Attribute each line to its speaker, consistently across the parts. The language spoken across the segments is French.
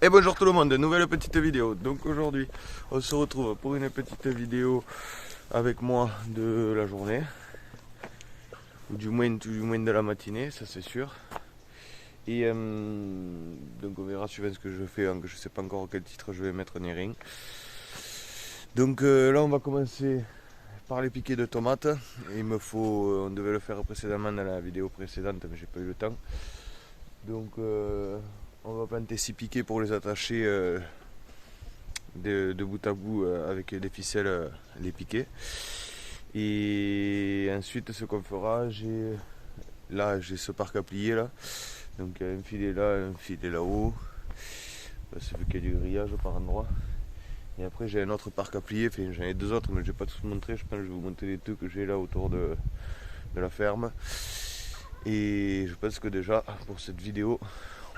Speaker 1: Et bonjour tout le monde, nouvelle petite vidéo. Donc aujourd'hui, on se retrouve pour une petite vidéo avec moi de la journée. Ou du moins de la matinée, ça c'est sûr. Et donc on verra suivant ce que je fais, je sais pas encore quel titre je vais mettre ni rien. Donc là on va commencer par les piquets de tomates. On devait le faire précédemment dans la vidéo précédente, mais j'ai pas eu le temps. Donc on va planter 6 piquets pour les attacher de bout à bout avec des ficelles, les piquets. Et ensuite ce qu'on fera, j'ai ce parc à plier là. Donc un filet là, un filet là-haut. C'est vu qu'il y a du grillage par endroit. Et après j'ai un autre parc à plier, enfin, j'en ai deux autres mais je vais pas tous vous montrer, je pense que je vais vous montrer les deux que j'ai là autour de la ferme. Et je pense que déjà pour cette vidéo,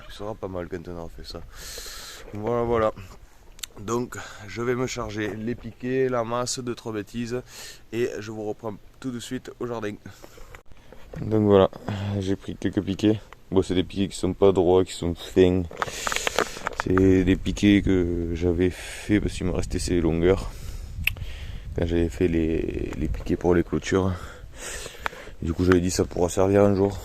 Speaker 1: il sera pas mal quand on aura fait ça. Voilà. Donc je vais me charger les piquets, la masse, 2-3 bêtises et je vous reprends tout de suite au jardin. Donc voilà, j'ai pris quelques piquets. Bon, c'est des piquets qui sont pas droits, qui sont fins. C'est des piquets que j'avais fait parce qu'il me restait ces longueurs quand j'avais fait les piquets pour les clôtures. Du coup j'avais dit ça pourra servir un jour.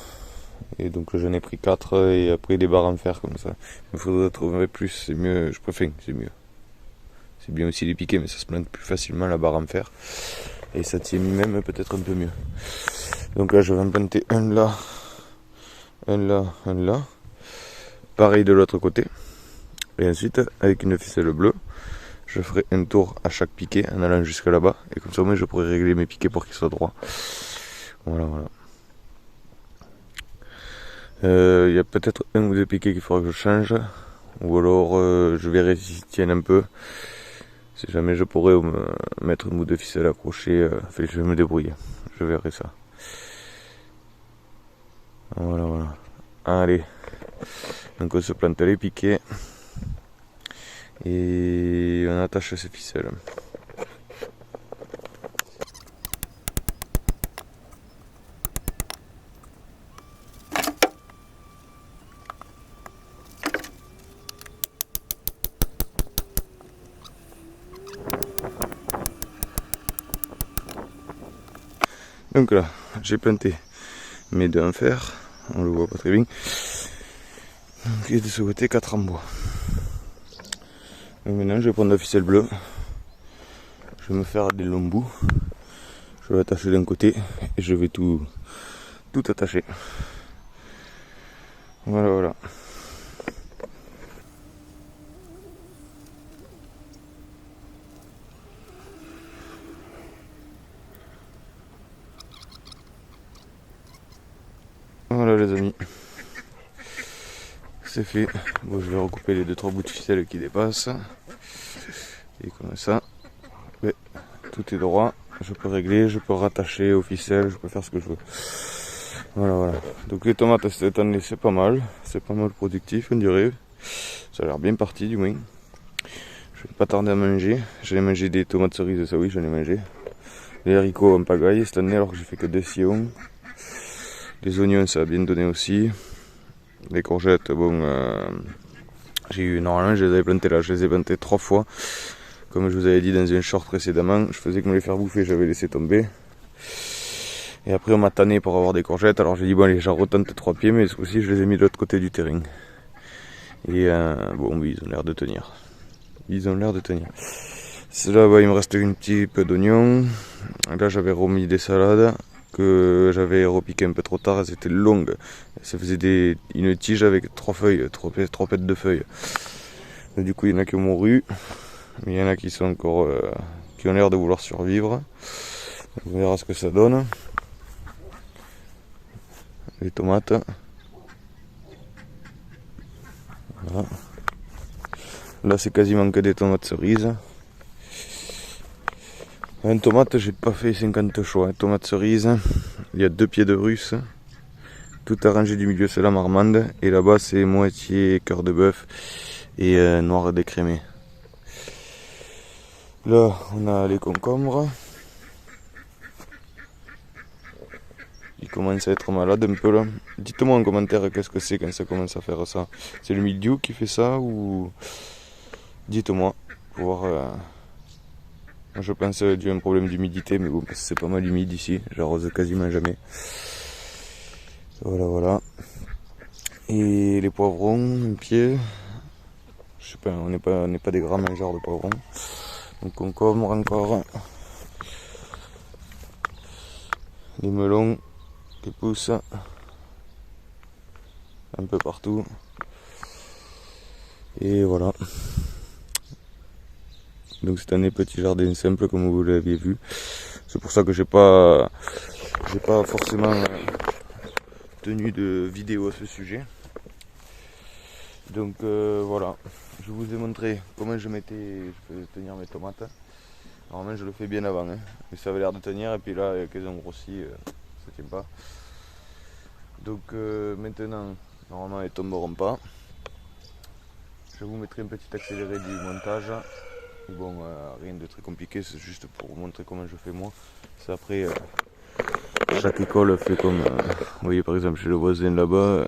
Speaker 1: Et donc j'en ai pris 4 et après des barres en fer comme ça. Il faudrait trouver plus, c'est mieux, je préfère, c'est mieux. C'est bien aussi les piquets mais ça se plante plus facilement la barre en fer. Et ça tient même peut-être un peu mieux. Donc là je vais en planter un là, un là, un là. Pareil de l'autre côté. Et ensuite avec une ficelle bleue, je ferai un tour à chaque piquet en allant jusque là-bas. Et comme ça moi je pourrai régler mes piquets pour qu'ils soient droits. Voilà. Il y a peut-être un ou deux piquets qu'il faudra que je change. Ou alors je verrai s'ils tiennent un peu. Si jamais je pourrais mettre une ou deux ficelles accrochées, je vais me débrouiller. Je verrai ça. Voilà. Allez. Donc on se plante les piquets. Et on attache ces ficelles. Donc là, j'ai planté mes deux en fer, on le voit pas très bien. Donc, et de ce côté 4 en bois. Donc maintenant je vais prendre la ficelle bleue, je vais me faire des longs bouts, je vais attacher d'un côté et je vais tout attacher. Voilà. Voilà les amis, c'est fait. Bon, je vais recouper les 2-3 bouts de ficelle qui dépassent. Et comme ça, tout est droit. Je peux régler, je peux rattacher aux ficelles, je peux faire ce que je veux. Voilà. Donc les tomates cette année c'est pas mal productif on dirait. Ça a l'air bien parti du moins. Je vais pas tarder à manger. J'allais manger des tomates cerises, ça oui j'en ai mangé. Les haricots en pagaille cette année alors que j'ai fait que 2 sillons. Les oignons ça a bien donné aussi. Les courgettes, normalement je les avais plantées là, je les ai plantées 3 fois. Comme je vous avais dit dans un short précédemment, je faisais que me les faire bouffer, j'avais laissé tomber. Et après on m'a tanné pour avoir des courgettes, alors j'ai dit bon allez j'en retente 3 pieds, mais aussi je les ai mis de l'autre côté du terrain. Et oui, ils ont l'air de tenir. Là il me restait un petit peu d'oignons. Là j'avais remis des salades que j'avais repiqué un peu trop tard, elles étaient longues. Ça faisait une tige avec 3 feuilles, 3 pètes de feuilles. Et du coup il y en a qui ont mouru, mais il y en a qui sont encore qui ont l'air de vouloir survivre. On verra ce que ça donne. Les tomates. Voilà. Là c'est quasiment que des tomates cerises. En tomate j'ai pas fait 50 choix. Tomates cerises, il y a 2 pieds de russe. Tout arrangé du milieu c'est la marmande. Et là-bas c'est moitié cœur de bœuf et noir décrémé. Là on a les concombres. Il commence à être malade un peu là. Dites-moi en commentaire qu'est-ce que c'est quand ça commence à faire ça. C'est le mildiou qui fait ça ou... Dites-moi pour voir... Moi, je pense dû à un problème d'humidité, mais bon, c'est pas mal humide ici, j'arrose quasiment jamais. Voilà. Et les poivrons, un pied. Je sais pas, on n'est pas des grands mangeurs de poivrons. Donc concombre encore. Les melons qui poussent un peu partout. Et voilà. Donc cette année, petit jardin simple comme vous l'aviez vu. C'est pour ça que j'ai pas forcément tenu de vidéo à ce sujet. Donc voilà, je vous ai montré comment je peux tenir mes tomates. Normalement je le fais bien avant, hein. Mais ça avait l'air de tenir et puis là qu'elles ont grossi, ça tient pas. Donc maintenant, normalement elles tomberont pas. Je vous mettrai un petit accéléré du montage. Bon, rien de très compliqué, c'est juste pour vous montrer comment je fais moi. C'est après, chaque école fait comme, vous voyez par exemple chez le voisin là-bas,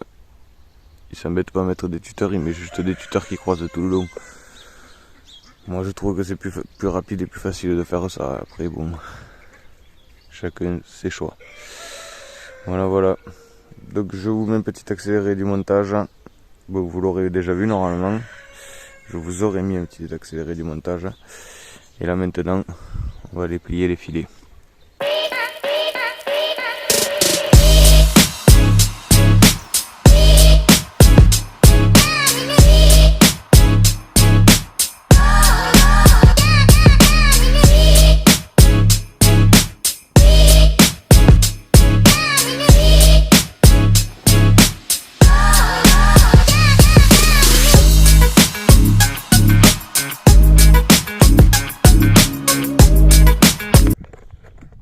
Speaker 1: il s'embête pas à mettre des tuteurs, il met juste des tuteurs qui croisent tout le long. Moi je trouve que c'est plus rapide et plus facile de faire ça. Après bon, chacun ses choix. Voilà. Donc je vous mets un petit accéléré du montage. Bon, vous l'aurez déjà vu normalement. Je vous aurais mis un petit accéléré du montage. Et là maintenant, on va aller plier les filets.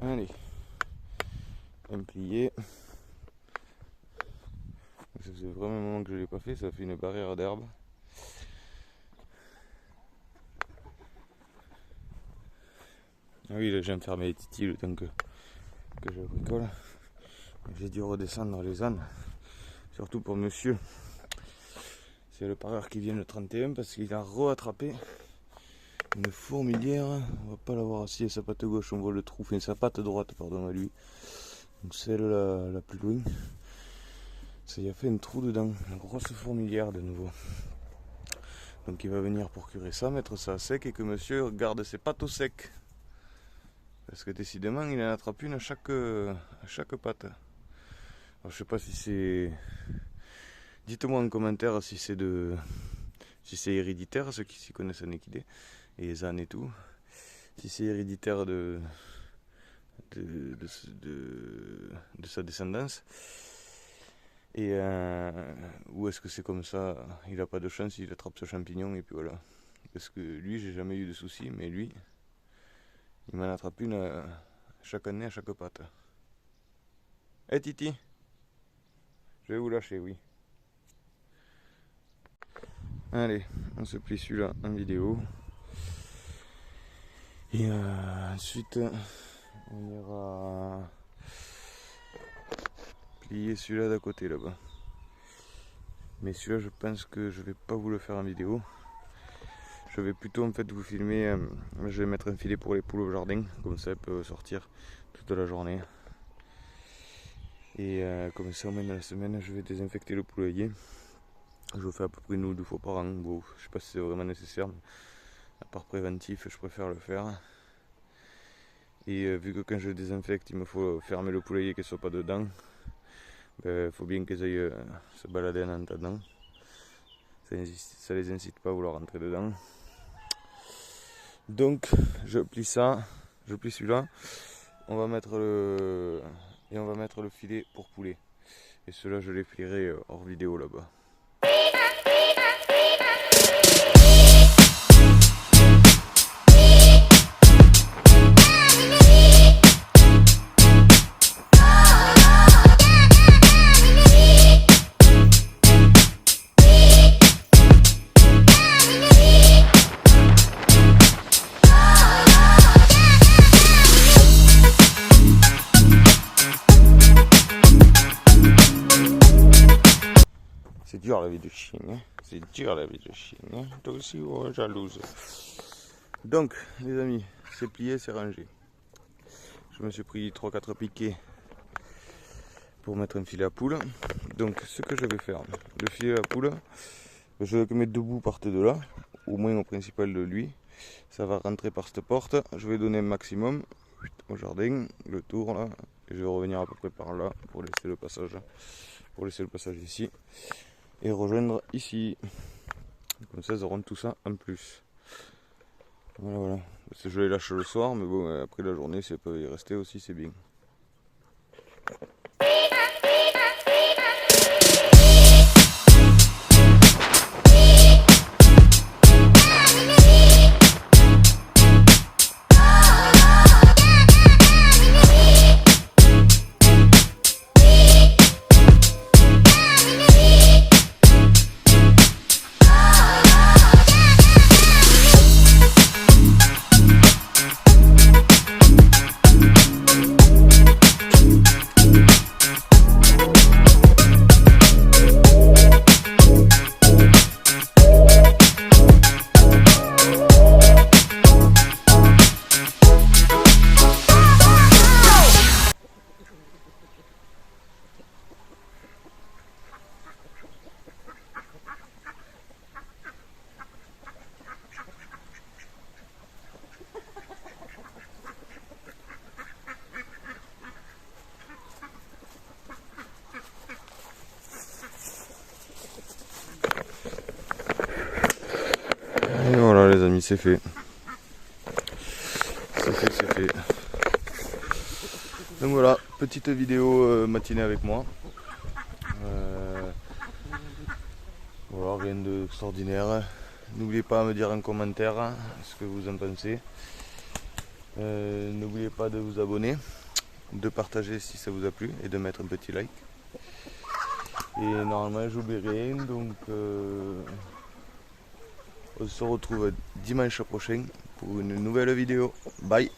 Speaker 1: Allez, un plié. Ça faisait vraiment un moment que je ne l'ai pas fait, ça fait une barrière d'herbe. Ah oui, là j'ai enfermé les titis le temps que je bricole. J'ai dû redescendre les ânes, surtout pour monsieur. C'est le pareur qui vient le 31 parce qu'il a rattrapé une fourmilière. On va pas l'avoir assis à sa patte gauche, on voit le trou, enfin sa patte droite, pardon, à lui. Donc celle la plus loin. Ça y a fait un trou dedans, une grosse fourmilière de nouveau. Donc il va venir pour curer ça, mettre ça à sec et que monsieur garde ses pattes au sec. Parce que décidément il en attrape une à chaque patte. Alors, je sais pas si c'est... Dites-moi en commentaire si c'est héréditaire, ceux qui s'y connaissent en équidé, et les ânes et tout. Si c'est héréditaire de sa descendance. Et ou est-ce que c'est comme ça, il n'a pas de chance, il attrape ce champignon et puis voilà. Parce que lui, j'ai jamais eu de soucis, mais lui, il m'en attrape une chaque année à chaque patte. Eh Titi, je vais vous lâcher, oui. Allez, on se plie celui-là en vidéo. Et ensuite, on ira plier celui-là d'à côté là-bas. Mais celui-là, je pense que je vais pas vous le faire en vidéo. Je vais plutôt en fait vous filmer. Je vais mettre un filet pour les poules au jardin, comme ça elles peuvent sortir toute la journée. Et comme ça, au moins dans la semaine, je vais désinfecter le poulailler. Je le fais à peu près 1 ou 2 fois par an. Bon, je sais pas si c'est vraiment nécessaire, mais à part préventif, je préfère le faire. Et vu que quand je désinfecte, il me faut fermer le poulailler qu'elle soit pas dedans. Il faut bien qu'elles aillent se balader en attendant. Ça les incite pas à vouloir rentrer dedans. Donc je plie ça, je plie celui-là. On va mettre le filet pour poulet. Et ceux-là je les plierai hors vidéo là-bas. vie de chien. Hein. C'est dur la vie de chien. Hein. Toi aussi, oh, jalouse. Donc, les amis, c'est plié, c'est rangé. Je me suis pris 3-4 piquets pour mettre un filet à poule. Donc, ce que je vais faire, le filet à poule, je vais le mettre debout partir de là, au moins au principal de lui. Ça va rentrer par cette porte. Je vais donner un maximum au jardin, le tour là. Et je vais revenir à peu près par là pour laisser le passage. Pour laisser le passage ici. Et rejoindre ici. Comme ça, ils auront tout ça en plus. Voilà, voilà. Parce que je les lâche le soir, mais bon, après la journée, si elles peuvent y rester aussi, c'est bien. Et voilà les amis, c'est fait. C'est fait. Donc voilà, petite vidéo matinée avec moi. Voilà, rien d'extraordinaire. N'oubliez pas de me dire en commentaire ce que vous en pensez. N'oubliez pas de vous abonner, de partager si ça vous a plu et de mettre un petit like. Et normalement j'oublie rien, donc on se retrouve dimanche prochain pour une nouvelle vidéo. Bye!